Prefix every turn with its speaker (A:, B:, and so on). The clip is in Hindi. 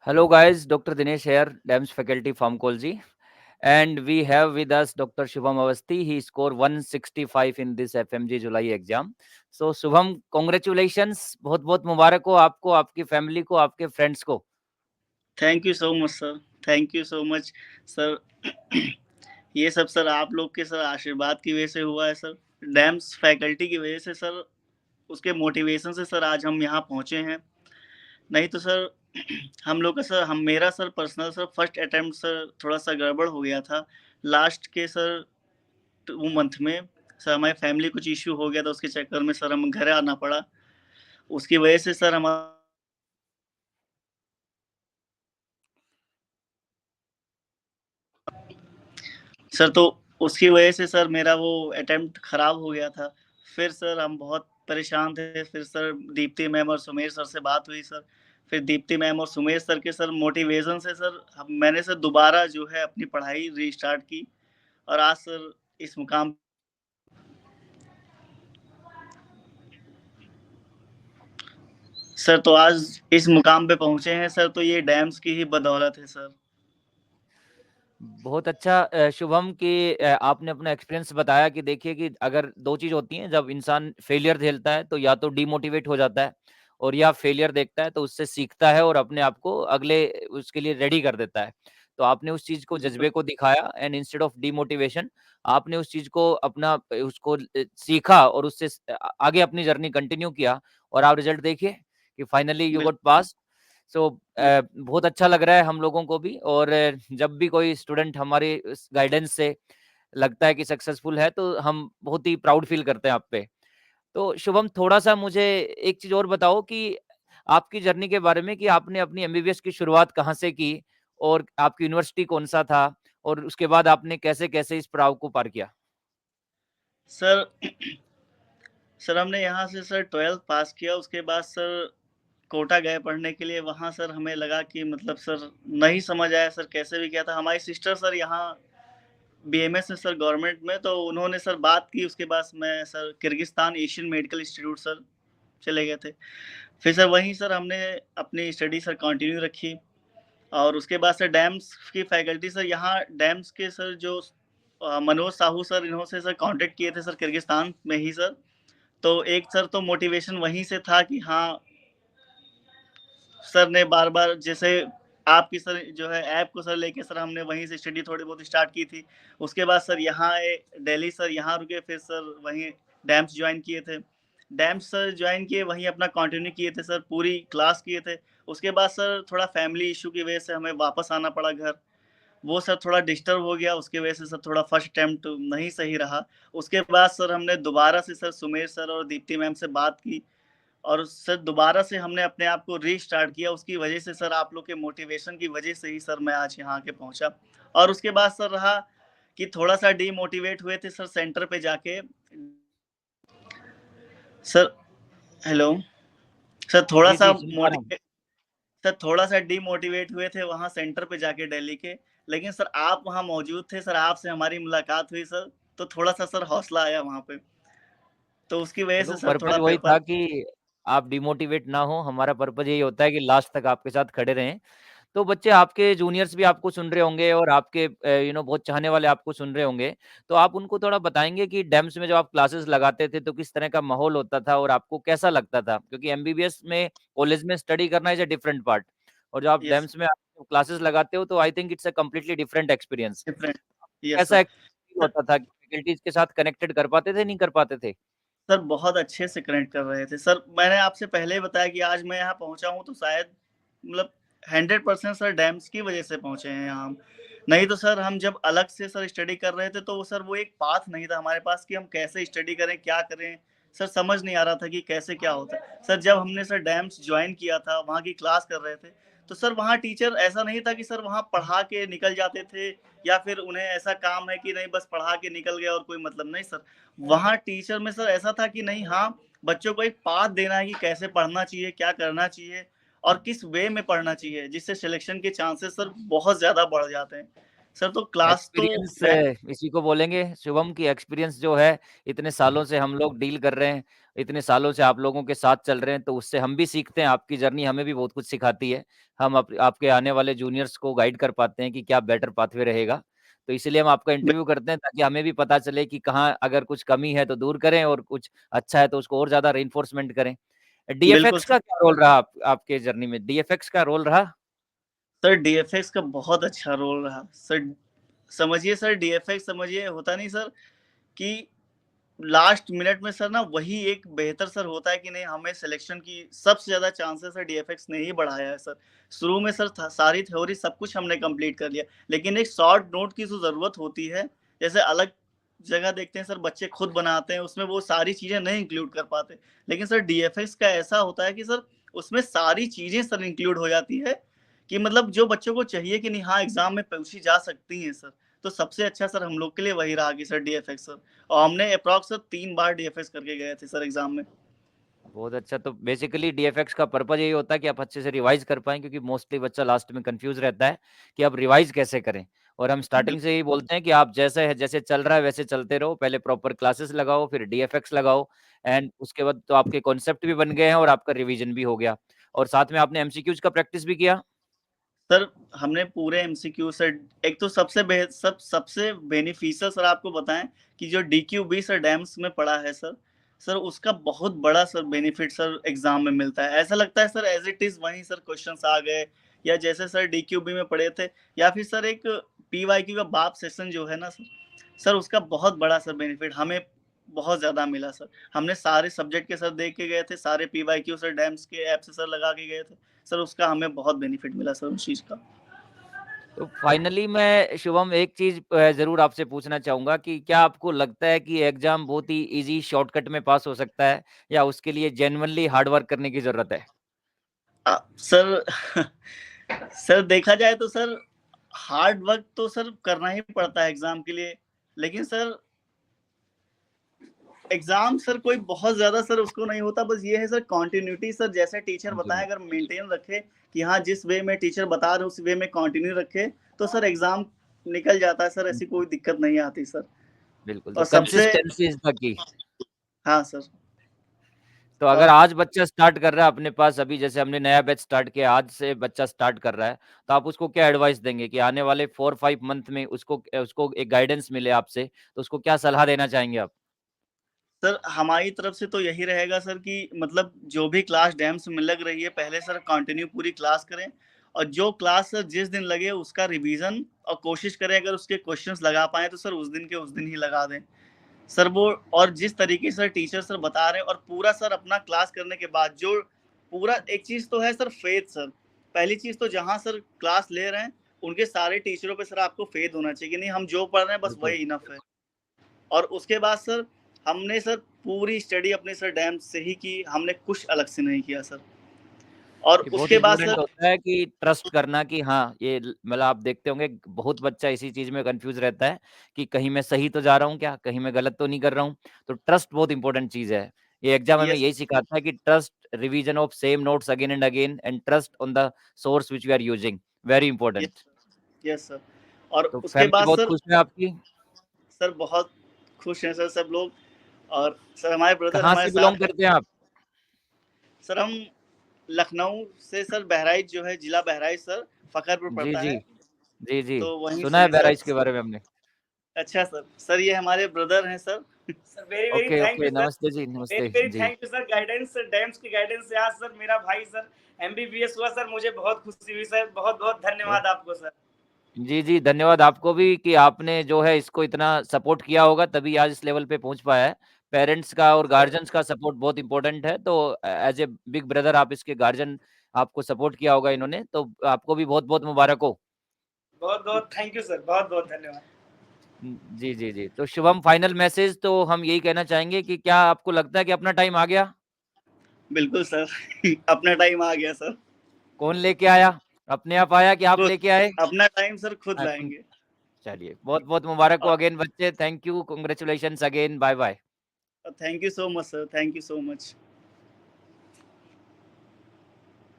A: Hello guys, Dr. Dinesh here, DAMS faculty pharmacology. And we have with us Dr. Shubham Avasti. He scored 165 in this FMG July exam. So Shubham, congratulations. बहुत बहुत मुबारक हो आपको, आपकी फैमिली को, आपके फ्रेंड्स को.
B: Thank you so much sir. Thank you so much sir. ये सब सर आप लोग के सर आशीर्वाद की वजह से हुआ है सर। डैम्स फैकल्टी की वजह से सर, उसके मोटिवेशन से सर आज हम यहाँ पहुँचे हैं। नहीं तो सर हम लोग का सर हम मेरा sir personal sir first attempt sir थोड़ा-सा गड़बड़ हो गया था। लास्ट के सर 2 मंथ में सर हमारी फैमिली कुछ इश्यू हो गया था, उसके चक्कर में सर हम घर आना पड़ा। उसकी वजह से सर हमारा सर तो उसकी वजह से सर मेरा वो अटेम्प्ट खराब हो गया था। फिर सर हम बहुत परेशान थे। फिर सर दीप्ति मैम और सुमेर सर से बात हुई सर। फिर दीप्ति मैम और सुमेर सर के सर मोटिवेशन से सर मैंने सर दोबारा जो है अपनी पढ़ाई रीस्टार्ट की और आज सर इस मुकाम सर तो आज इस मुकाम पे पहुँचे हैं सर, तो ये डैम्स की ही बदौलत है सर।
A: बहुत अच्छा शुभम कि आपने अपना एक्सपीरियंस बताया कि देखिए कि अगर दो चीज होती हैं, जब इंसान फेलियर झेलता है तो या तो डीमोटिवेट हो जाता है और या फेलियर देखता है तो उससे सीखता है और अपने आप को अगले उसके लिए रेडी कर देता है. तो आपने उस चीज को,
B: जी सर।
A: जज्बे को दिखाया एंड इंस्टेड ऑफ डीमोटिवेशन आपने उस चीज को अपना उसको सीखा और उससे आगे अपनी जर्नी कंटिन्यू किया और आप रिजल्ट देखिए कि फाइनली यू
B: बिल
A: गॉट पास. सो
B: जी
A: बहुत अच्छा लग रहा है हम लोगों को भी. और जब भी कोई स्टूडेंट हमारे इस गाइडेंस से लगता है कि सक्सेसफुल है तो हम बहुत ही प्राउड फील करते हैं आप पे. तो शुभम, थोड़ा सा मुझे एक चीज और बताओ कि आपकी जर्नी के बारे में, कि आपने अपनी एमबीबीएस की शुरुआत कहाँ से की और आपकी यूनिवर्सिटी कौन सा था और उसके बाद आपने कैसे कैसे इस पड़ाव को पार किया.
B: सर सर हमने यहाँ से सर 12th पास किया, उसके बाद सर कोटा गए पढ़ने के लिए। वहाँ सर हमें लगा कि मतलब सर नहीं समझ आया सर कैसे भी किया था। हमारी सिस्टर सर यहाँ बीएमएस है सर गवर्नमेंट में, तो उन्होंने सर बात की। उसके बाद मैं sir Kyrgyzstan Asian medical institute sir चले गए थे। फिर सर वहीं सर हमने अपनी स्टडी सर कंटिन्यू रखी और उसके बाद सर डैम्स की फैकल्टी सर यहाँ डैम्स के सर जो मनोज साहू सर इन्होंने सर कांटेक्ट किए थे सर किर्गिस्तान में ही सर। तो एक सर तो मोटिवेशन वहीं से था कि हाँ, सर ने बार-बार जैसे आपकी सर जो है ऐप को सर लेके सर हमने वहीं से स्टडी थोड़ी बहुत स्टार्ट की थी। उसके बाद सर यहाँ आए दिल्ली सर यहाँ रुके, फिर सर वहीं डैम्स जॉइन किए थे। डैम्स सर जॉइन किए, वहीं अपना कंटिन्यू किए थे सर, पूरी क्लास किए थे। उसके बाद सर थोड़ा फैमिली इश्यू की वजह से हमें वापस आना पड़ा घर। वो सर थोड़ा डिस्टर्ब हो गया, उसकी वजह से सर थोड़ा फर्स्ट अटेम्प्ट नहीं सही रहा। उसके बाद सर हमने दोबारा से सर सुमेर सर और दीप्ति मैम से बात की और सर दोबारा से हमने अपने आप को रीस्टार्ट किया। उसकी वजह से सर आप लोग के मोटिवेशन की वजह से ही सर मैं आज यहाँ आके पहुँचा। और उसके बाद सर रहा कि थोड़ा-सा डीमोटिवेट हुए थे सर सेंटर पे जाके। सर हेलो, सर
A: जी
B: थोड़ा-सा
A: जी, सुन पा रहा हूँ.
B: मोटिवे सर थोड़ा-सा डीमोटिवेट हुए थे वहाँ सेंटर पे जाके दिल्ली के। लेकिन सर आप वहाँ मौजूद थे सर, आपसे हमारी मुलाकात हुई सर, तो थोड़ा-सा सर हौसला आया वहाँ पे। तो उसकी वजह
A: चलो,
B: से सर
A: पर्पज
B: थोड़ा
A: वही
B: पेपर
A: था कि आप डिमोटिवेट ना हो. हमारा पर्पज यही होता है कि लास्ट तक आपके साथ खड़े रहें. तो बच्चे, आपके जूनियर्स भी आपको सुन रहे होंगे और आपके बहुत चाहने वाले आपको सुन रहे होंगे. तो आप उनको थोड़ा बताएँगे कि डेम्स में जब आप क्लासेस लगाते थे तो किस तरह का माहौल होता था और आपको कैसा लगता था? क्योंकि एमबीबीएस में कॉलेज में स्टडी करना इज़ अ डिफरेंट पार्ट और जब आप
B: यस
A: डेम्स में आप क्लासेस लगाते हो तो I think it's a completely different experience.
B: Different yes
A: कैसा
B: सर।
A: फील होता था कि फैकल्टीज़ के साथ कनेक्टेड कर पाते थे, नहीं कर पाते थे?
B: सर बहुत अच्छे से कनेक्ट कर रहे थे। सर मैंने आपसे पहले ही बताया कि आज मैं यहाँ पहुँचा हूँ तो शायद मतलब 100% सर डैम्स की वज़ह से पहुँचे हैं यहाँ हम। नहीं तो सर हम जब अलग से सर स्टडी कर रहे थे तो वो सर वो एक पाथ नहीं था हमारे पास कि हम कैसे स्टडी करें, क्या करें? सर समझ नहीं आ रहा था कि कैसे क्या होता है। सर जब हमने सर डैम्स जॉइन किया था, वहाँ की क्लास कर रहे थे, तो सर वहाँ टीचर ऐसा नहीं था कि सर वहाँ पढ़ा के निकल जाते थे या फिर उन्हें ऐसा काम है कि नहीं बस पढ़ा के निकल गया और कोई मतलब नहीं सर। वहाँ टीचर में सर ऐसा था कि नहीं हाँ, बच्चों को एक पाथ देना है कि कैसे पढ़ना चाहिए, क्या करना चाहिए और किस वे में पढ़ना चाहिए, जिससे सिलेक्शन के चांसेस सर बहुत ज़्यादा बढ़ जाते हैं। सर तो क्लास तो
A: एक्सपीरियंस
B: डै
A: इसी को बोलेंगे शुभम की. एक्सपीरियंस जो है, इतने सालों से हम लोग डील कर रहे हैं, इतने सालों से आप लोगों के साथ चल रहे हैं, तो उससे हम भी सीखते हैं, आपकी जर्नी हमें भी बहुत कुछ सिखाती है। हम आपके आने वाले जूनियर्स को गाइड कर पाते हैं कि क्या बेटर पाथवे रहेगा। तो इसीलिए हम आपका
B: बिल
A: इंटरव्यू करते हैं ताकि हमें भी पता चले कि कहाँ अगर कुछ कमी है तो दूर करें और कुछ अच्छा है तो उसको और ज़्यादा रिइंफोर्समेंट करें।
B: बिल्कुल
A: डीएफएक्स
B: सर।
A: का क्या रोल रहा आपके जर्नी में? डीएफएक्स का रोल रहा?
B: सर डीएफएक्स का बहुत अच्छा रोल रहा। सर समझिए सर डीएफएक्स समझिए होता नहीं सर कि लास्ट मिनट में सर ना वही एक बेहतर सर होता है कि नहीं हमें सिलेक्शन की सबसे ज़्यादा चांसेस सर डीएफएक्स ने ही बढ़ाया है सर। शुरू में सर सारी थ्योरी सब कुछ हमने कंप्लीट कर लिया, लेकिन एक शॉर्ट नोट की जो ज़रूरत होती है, जैसे अलग जगह देखते हैं सर बच्चे खुद बनाते हैं, उसमें वो सारी चीज़ें नहीं इंक्लूड कर पाते। लेकिन सर डीएफएक्स का ऐसा होता है कि सर उसमें सारी चीज़ें सर इंक्लूड हो जाती है, कि मतलब जो बच्चों को चाहिए कि नहीं हाँ, एग्ज़ाम में पूछी जा सकती हैं सर। तो सबसे अच्छा सर हम लोग के लिए वही रहा कि सर डीएफएक्स सर। और हमने एप्रॉक्स 3 बार डीएफएस करके गए थे सर एग्ज़ाम में।
A: बहुत अच्छा, तो बेसिकली डीएफएक्स का पर्पज़ यही होता है कि आप अच्छे से रिवाइज़ कर पाएँ, क्योंकि मोस्टली बच्चा लास्ट में कन्फ्यूज़ रहता है कि अब रिवाइज़ कैसे करें? और हम
B: बिल
A: स्टार्टिंग से यही बोलते हैं कि आप जैसे चल रहा है वैसे चलते रहो, पहले प्रॉपर क्लासेस लगाओ, फिर डीएफएक्स लगाओ एंड उसके बाद तो आपके कॉन्सेप्ट भी बन गए हैं और आपका रिवीजन भी हो गया। और साथ में आपने एमसीक्यूज़ का प्रैक्टिस भी किया?
B: सर हमने पूरे एमसीक्यू सर एक तो सबसे बेनिफिशियल सर आपको बताएँ कि जो डीक्यूबी सर डैम्स में पड़ा है सर, सर उसका बहुत बड़ा सर बेनिफिट सर एग्ज़ाम में मिलता है। ऐसा लगता है सर एज़ इट इज़ वहीं सर क्वेश्चन्स आ गए, या जैसे सर डीक्यूबी में पढ़े थे, या फिर सर एक पीवाईक्यू का बाप सेशन जो है ना सर, सर उसका बहुत बड़ा सर बेनिफिट हमें बहुत ज़्यादा मिला सर। हमने सारे सब्जेक्ट के सर देख के गए थे, सारे पीवाईक्यू सर डैम्स के ऐप से सर लगा के गए थे। सर उसका हमें बहुत बेनिफिट मिला सर उस चीज़ का।
A: तो फाइनली मैं शुभम एक चीज़ ज़रूर आपसे पूछना चाहूँगा कि क्या आपको लगता है कि एग्ज़ाम बहुत ही ईज़ी शॉर्टकट में पास हो सकता है या उसके लिए जेन्युइनली हार्ड वर्क करने की ज़रूरत है?
B: सर सर देखा जाए तो सर हार्ड वर्क तो सर करना ही पड़ता है एग्ज़ाम के लिए। लेकिन सर एग्ज़ाम सर कोई बहुत ज़्यादा सर उसको नहीं होता, बस ये है सर कंटिन्यूटी सर जैसे टीचर बताएँ
A: कंटिन्यू।
B: अगर मेंटेन रखे कि हाँ, जिस वे में टीचर बता रहे हैं उस वे में कंटिन्यू रखे, तो सर एग्ज़ाम निकल जाता है सर, ऐसी कोई दिक्कत नहीं आती सर।
A: बिल्कुल, तो
B: और सबसे
A: कंसिस्टेंसी इज़ द की।
B: हाँ सर।
A: तो अगर
B: और
A: आज बच्चा स्टार्ट कर रहा है अपने पास अभी जैसे हमने नया बैच स्टार्ट किया, आज से बच्चा स्टार्ट कर रहा है, तो आप उसको क्या एडवाइस देंगे कि आने वाले 4-5 मंथ में उसको एक गाइडेंस मिले आपसे, तो उसको क्या सलाह देना चाहेंगे आप?
B: सर हमारी तरफ से तो यही रहेगा सर कि मतलब जो भी क्लास डैम्स में लग रही है पहले सर कंटिन्यू पूरी क्लास करें, और जो क्लास सर जिस दिन लगे उसका रिवीजन और कोशिश करें अगर उसके क्वेश्चंस लगा पाएँ तो सर उस दिन के उस दिन ही लगा दें। सर वो और जिस तरीके से टीचर सर बता रहे हैं और पूरा सर अपना क्लास करने के बाद जो पूरा एक चीज़ तो है सर फेथ सर। पहली चीज़ तो जहाँ सर क्लास ले रहे हैं, उनके सारे टीचरों पे सर आपको फेथ होना चाहिए कि नहीं हम जो पढ़ रहे हैं बस
A: बिल्कुल।
B: वही इनफ है। और उसके बाद सर हमने सर पूरी स्टडी अपने सर डैम से ही की, हमने कुछ अलग से नहीं किया सर। और
A: ये बहुत
B: उसके बाद
A: इम्पोर्टेंट
B: सर
A: होता है कि ट्रस्ट करना कि हाँ, ये मतलब आप देखते होंगे बहुत बच्चा इसी चीज़ में कन्फ्यूज़ रहता है कि कहीं मैं सही तो जा रहा हूँ क्या? कहीं मैं गलत तो नहीं कर रहा हूँ? तो ट्रस्ट बहुत इम्पोर्टेंट चीज़ है। ये एग्ज़ाम हमें
B: यस
A: यही सिखाता है कि trust revision of same notes again and again and trust on the source which we are using, very
B: yes
A: important.
B: Yes sir. और
A: तो
B: उसके
A: फैमिली
B: बाद
A: बहुत
B: सर
A: खुश है आपकी?
B: सर बहुत खुश हैं सर सब लोग, और सर हमारे ब्रदर
A: कहाँ
B: हमारे
A: से बिलॉन्ग
B: साथ हैं।
A: करते हैं आप?
B: सर हम लखनऊ से सर बहराइच जो है ज़िला बहराइच सर, फ़खरपुर
A: जी,
B: पड़ता
A: जी।
B: है,
A: जी, जी।
B: तो वहीं से
A: सुना है
B: हैं सर।
A: बहराइच के बारे में हमने।
B: अच्छा सर, सर ये हमारे ब्रदर हैं sir.
C: Sir very very
A: okay,
C: thank you
A: okay.
C: Sir.
A: नमस्ते जी,
C: वेरी
A: नमस्ते।
C: वेरी
A: जी।
C: थैंक यू सर गाइडेंस डैम्स की गाइडेंस से आज सर मेरा भाई सर एमबीबीएस हुआ सर, मुझे बहुत खुशी हुई सर, बहुत बहुत धन्यवाद आपको सर।
A: जी, जी, धन्यवाद आपको भी कि आपने जो है इसको इतना सपोर्ट किया होगा तभी आज इस लेवल पे पहुँच पाया है। पेरेंट्स का और
C: सर
A: गार्डियंस का सपोर्ट बहुत इम्पोर्टेंट है, तो एज़ ए बिग ब्रदर आप इसके गार्डियन आपको सपोर्ट किया होगा इन्होंने, तो आपको भी बहुत-बहुत मुबारक हो।
C: बहुत बहुत थैंक यू सर, बहुत बहुत धन्यवाद।
A: जी, जी, जी। तो शुभम फाइनल मैसेज तो हम यही कहना चाहेंगे कि क्या आपको लगता है कि अपना टाइम आ गया?
B: बिल्कुल सर, अपना टाइम आ गया सर।
A: कौन लेके आया? अपने आप आया कि आप
B: खुद
A: लेके आए?
B: अपना टाइम सर खुद
A: हाँ,
B: लाएँगे।
A: चलिए बहुत-बहुत मुबारक हो
B: और
A: अगेन बच्चे। Thank you, congratulations again, bye-bye.
B: Thank you so much sir, thank you so much.